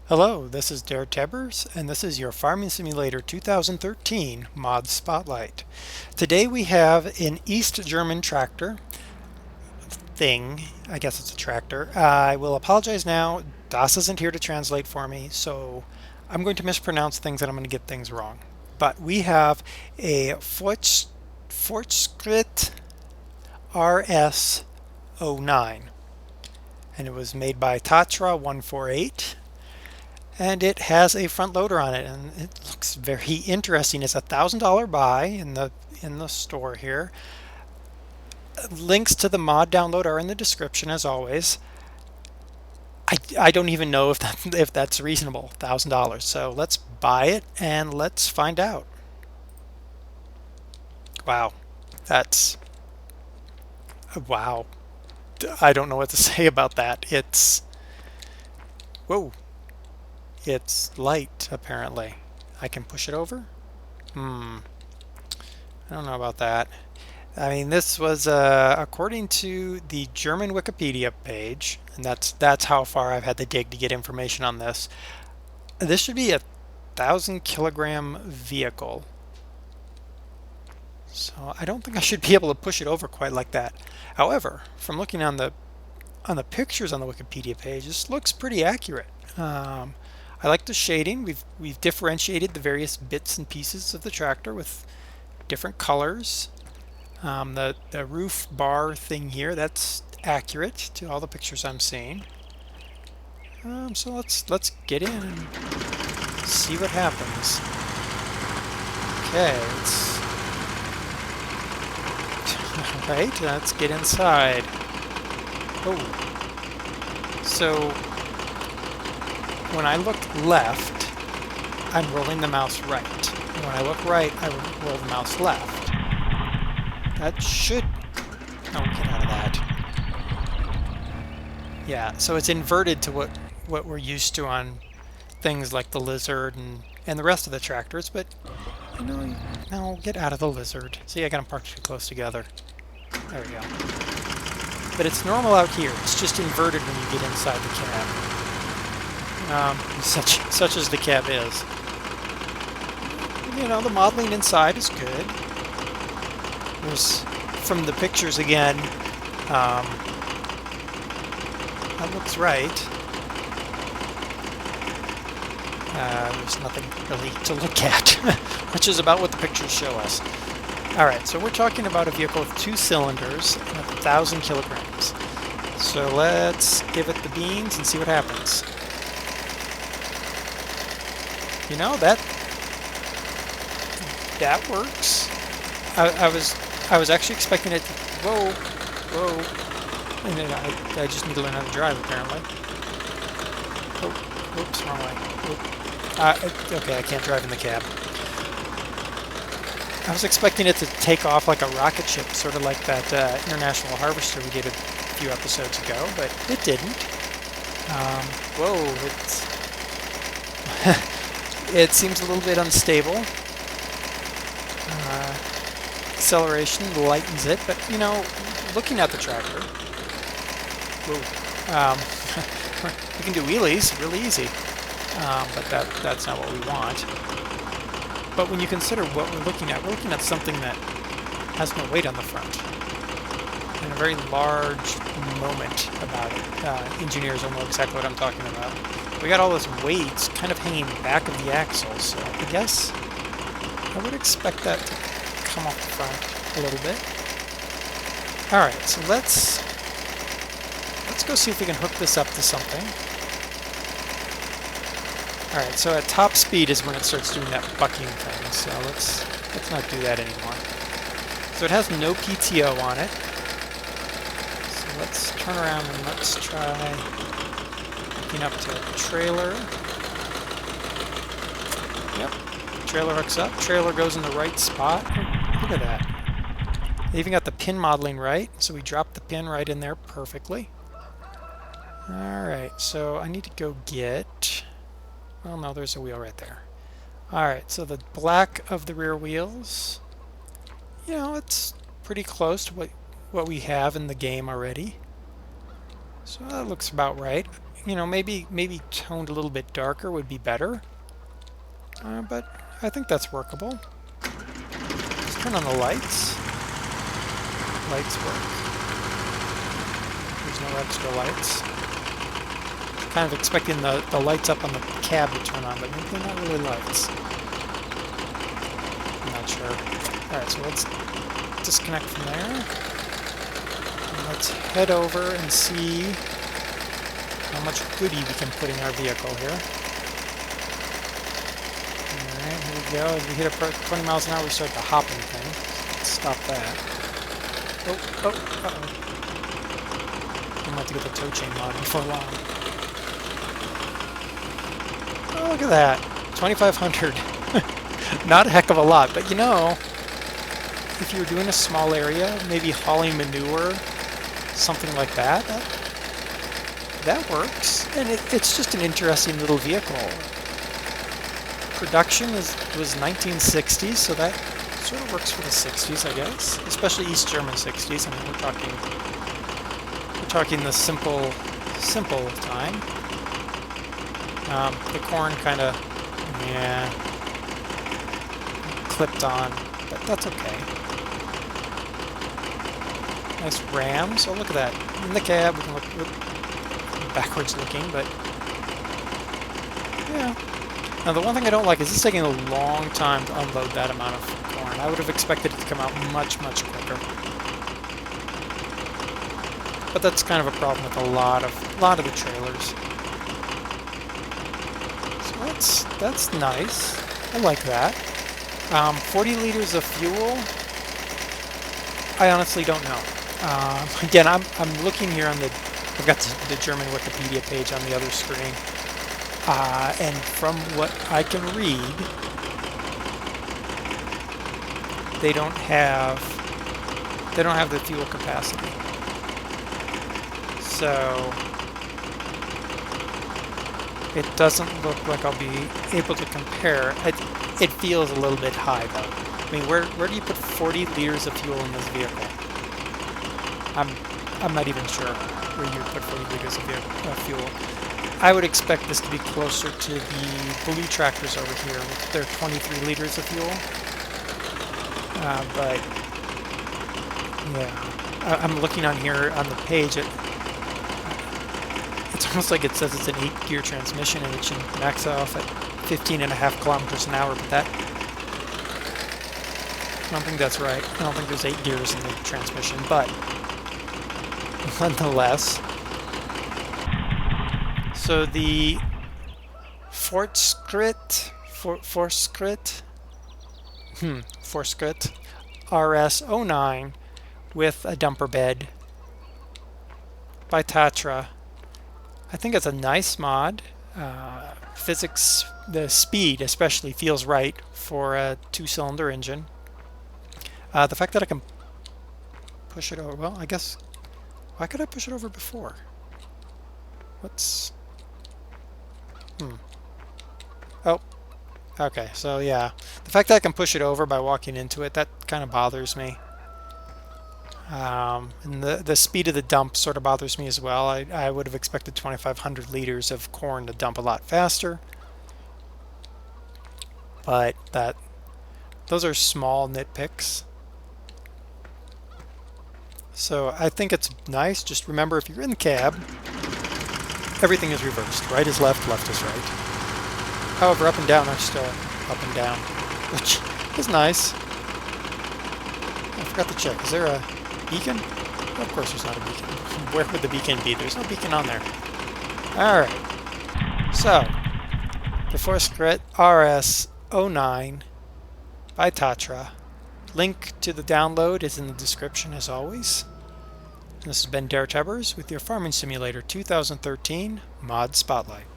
Hello, this is Dare Tebbers, and this is your Farming Simulator 2013 Mod Spotlight. Today we have an East German tractor thing. I guess it's a tractor. I will apologize now. Das isn't here to translate for me, so I'm going to mispronounce things and I'm going to get things wrong. But we have a Fortschritt RS09, and it was made by Tatra 148. And it has a front loader on it, and it looks very interesting. It's $1,000 buy in the store here. Links to the mod download are in the description as always. I don't even know if that's reasonable, $1,000. So let's buy it and let's find out. Wow, that's wow. I don't know what to say about that. It's whoa. It's light, apparently. I can push it over? I don't know about that. I mean, this was according to the German Wikipedia page, and that's how far I've had to dig to get information on this. This should be a 1,000 kilogram vehicle. So I don't think I should be able to push it over quite like that. However, from looking on the pictures on the Wikipedia page, this looks pretty accurate. I like the shading. We've differentiated the various bits and pieces of the tractor with different colors. The roof bar thing here, that's accurate to all the pictures I'm seeing. So let's get in and see what happens. Okay, let's get inside. Oh, so when I look left, I'm rolling the mouse right. And when I look right, I roll the mouse left. That should... Oh, get out of that. Yeah, so it's inverted to what we're used to on things like the Lizard and the rest of the tractors, but, you know, no, get out of the Lizard. See, I got them parked too close together. There we go. But it's normal out here. It's just inverted when you get inside the cab. Such as the cab is. You know, the modeling inside is good. There's, from the pictures again, that looks right. There's nothing really to look at, which is about what the pictures show us. Alright, so we're talking about a vehicle with 2 cylinders and 1,000 kilograms. So let's give it the beans and see what happens. You know, that works. I was actually expecting it to, whoa, and then I just need to learn how to drive apparently. Oh, oops, wrong way. Okay, I can't drive in the cab. I was expecting it to take off like a rocket ship, sort of like that International Harvester we did a few episodes ago, but it didn't. Whoa, it seems a little bit unstable. Acceleration lightens it, but you know, looking at the tractor, whoa, we can do wheelies really easy, but that's not what we want. But when you consider what we're looking at something that has no weight on the front, and a very large moment about it. Engineers will know exactly what I'm talking about. We got all this weight kind of hanging back of the axle, so I guess I would expect that to come off the front a little bit. Alright, so let's go see if we can hook this up to something. Alright, so at top speed is when it starts doing that bucking thing, so let's not do that anymore. So it has no PTO on it. So let's turn around and let's try hooking up to a trailer. Yep, trailer hooks up, trailer goes in the right spot. Look at that. They even got the pin modeling right, so we dropped the pin right in there perfectly. Alright, so I need to go get... Well, no, there's a wheel right there. Alright, so the black of the rear wheels, you know, it's pretty close to what we have in the game already. So that looks about right. you know, maybe toned a little bit darker would be better. But I think that's workable. Let's turn on the lights. Lights work. There's no extra lights. Kind of expecting the lights up on the cab to turn on, but they're not really lights. I'm not sure. Alright, so let's disconnect from there. And let's head over and see how much goodie we can put in our vehicle here. Alright, here we go. As we hit up 20 miles an hour, we start the hopping thing. Let's stop that. Oh, uh-oh. I'm about to get the tow chain mod before long. Oh, look at that. 2,500. Not a heck of a lot, but you know, if you're doing a small area, maybe hauling manure, something like that, that works. And it's just an interesting little vehicle. Production was 1960s, so that sort of works for the 60s, I guess. Especially East German 60s. I mean, we're talking the simple time. The corn kind of, yeah, clipped on, but that's okay. Nice Ram. So look at that. In the cab, we can look backwards looking, but yeah. Now the one thing I don't like is it's taking a long time to unload that amount of corn. I would have expected it to come out much, much quicker. But that's kind of a problem with a lot of the trailers. That's nice. I like that. 40 liters of fuel. I honestly don't know. Again, I'm looking here on I've got the German Wikipedia page on the other screen, and from what I can read, they don't have the fuel capacity. So it doesn't look like I'll be able to compare. It feels a little bit high, though. I mean, where do you put 40 liters of fuel in this vehicle? I'm not even sure where you put 40 liters of fuel. I would expect this to be closer to the blue tractors over here with their 23 liters of fuel. But yeah, I'm looking on here on the page. It's almost like it says it's an 8-gear transmission and it should max off at 15.5 kilometers an hour, but I don't think that's right. I don't think there's 8 gears in the transmission, but nonetheless. So the Fortschritt RS09 with a dumper bed by Tatra. I think it's a nice mod. Physics, the speed especially feels right for a 2-cylinder engine. The fact that I can push it over, well, I guess, why could I push it over before? Oh, okay, so yeah. The fact that I can push it over by walking into it, that kind of bothers me. And the speed of the dump sort of bothers me as well. I would have expected 2,500 liters of corn to dump a lot faster. But those are small nitpicks. So I think it's nice. Just remember, if you're in the cab, everything is reversed. Right is left, left is right. However, up and down are still up and down, which is nice. I forgot to check. Is there a beacon? Of course there's not a beacon. Where would the beacon be? There's no beacon on there. Alright. So, the Fortschritt RS09 by Tatra. Link to the download is in the description as always. This has been Dare Tubbers with your Farming Simulator 2013 Mod Spotlight.